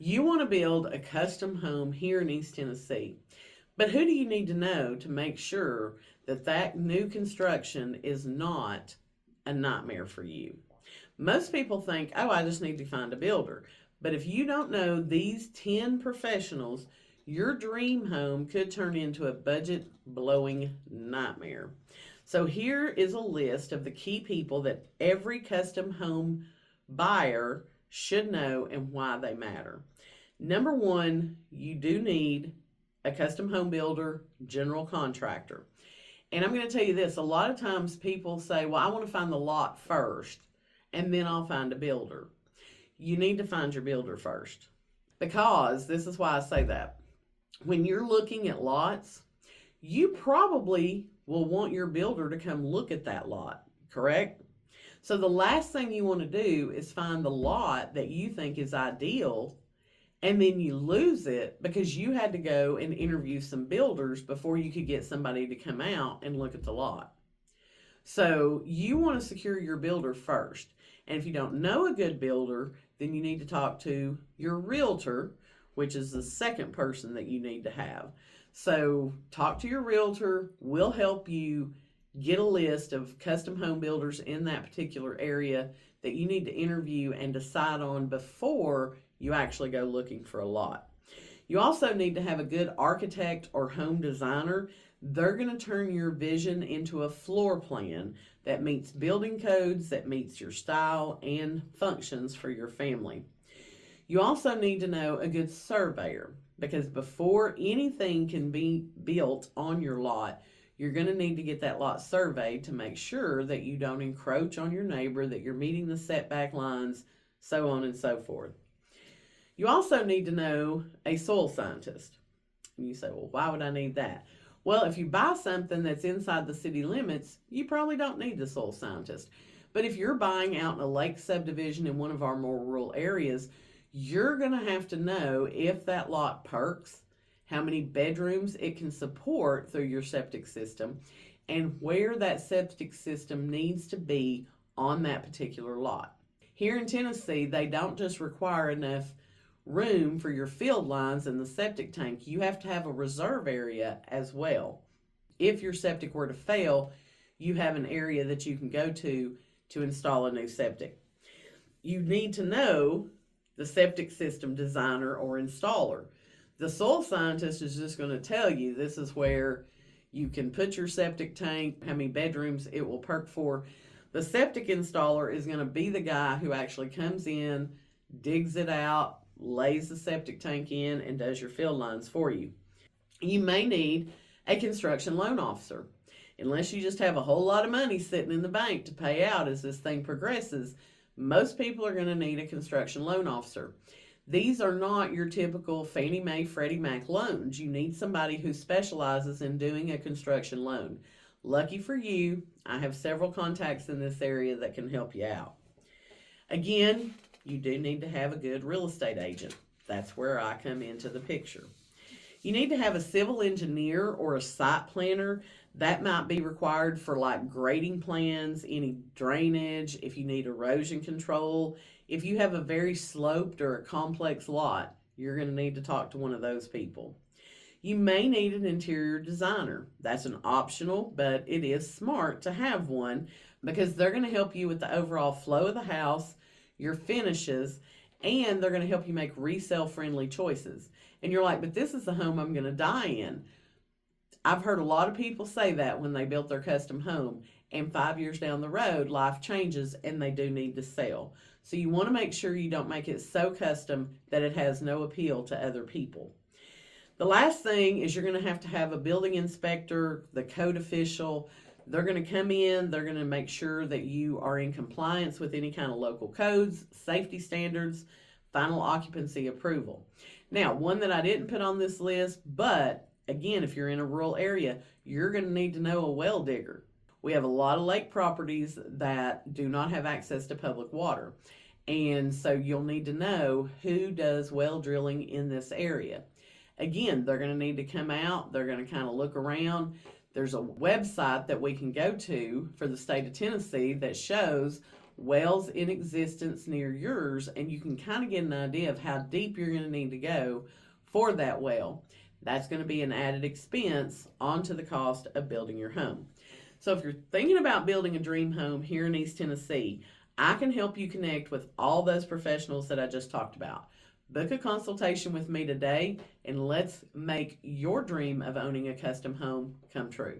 You want to build a custom home here in East Tennessee. But who do you need to know to make sure that that new construction is not a nightmare for you? Most people think, oh, I just need to find a builder. But if you don't know these 10 professionals, your dream home could turn into a budget blowing nightmare. So here is a list of the key people that every custom home buyer should know and why they matter. Number one, you do need a custom home builder, general contractor. And I'm going to tell you this, a lot of times people say, well, I want to find the lot first and then I'll find a builder. You need to find your builder first, because this is why I say that. When you're looking at lots, you probably will want your builder to come look at that lot, correct? So the last thing you want to do is find the lot that you think is ideal and then you lose it because you had to go and interview some builders before you could get somebody to come out and look at the lot. So you want to secure your builder first. And if you don't know a good builder, then you need to talk to your realtor, which is the second person that you need to have. So talk to your realtor. We'll help you get a list of custom home builders in that particular area that you need to interview and decide on before you actually go looking for a lot. You also need to have a good architect or home designer. They're going to turn your vision into a floor plan that meets building codes, that meets your style and functions for your family. You also need to know a good surveyor, because before anything can be built on your lot, you're going to need to get that lot surveyed to make sure that you don't encroach on your neighbor, that you're meeting the setback lines, so on and so forth. You also need to know a soil scientist. And you say, well, why would I need that? Well, if you buy something that's inside the city limits, you probably don't need the soil scientist. But if you're buying out in a lake subdivision in one of our more rural areas, you're going to have to know if that lot perks, how many bedrooms it can support through your septic system, and where that septic system needs to be on that particular lot. Here in Tennessee, they don't just require enough room for your field lines and the septic tank. You have to have a reserve area as well. If your septic were to fail, you have an area that you can go to install a new septic. You need to know the septic system designer or installer. The soil scientist is just going to tell you this is where you can put your septic tank, how many bedrooms it will perk for. The septic installer is going to be the guy who actually comes in, digs it out, lays the septic tank in, and does your field lines for you. You may need a construction loan officer. Unless you just have a whole lot of money sitting in the bank to pay out as this thing progresses, most people are going to need a construction loan officer. These are not your typical Fannie Mae, Freddie Mac loans. You need somebody who specializes in doing a construction loan. Lucky for you, I have several contacts in this area that can help you out. Again, you do need to have a good real estate agent. That's where I come into the picture. You need to have a civil engineer or a site planner. That might be required for like grading plans, any drainage, if you need erosion control. If you have a very sloped or a complex lot, you're going to need to talk to one of those people. You may need an interior designer. That's an optional, but it is smart to have one because they're going to help you with the overall flow of the house, your finishes, and they're going to help you make resale friendly choices. And you're like, but this is the home I'm going to die in. I've heard a lot of people say that when they built their custom home, and 5 years down the road, life changes and they do need to sell. So you want to make sure you don't make it so custom that it has no appeal to other people. The last thing is you're going to have a building inspector, the code official. They're going to come in, they're going to make sure that you are in compliance with any kind of local codes, safety standards, final occupancy approval. Now, one that I didn't put on this list, but again, if you're in a rural area, you're going to need to know a well digger. We have a lot of lake properties that do not have access to public water. And so you'll need to know who does well drilling in this area. Again, they're going to need to come out, they're going to kind of look around. There's a website that we can go to for the state of Tennessee that shows wells in existence near yours, and you can kind of get an idea of how deep you're going to need to go for that well. That's going to be an added expense onto the cost of building your home. So if you're thinking about building a dream home here in East Tennessee, I can help you connect with all those professionals that I just talked about. Book a consultation with me today, and let's make your dream of owning a custom home come true.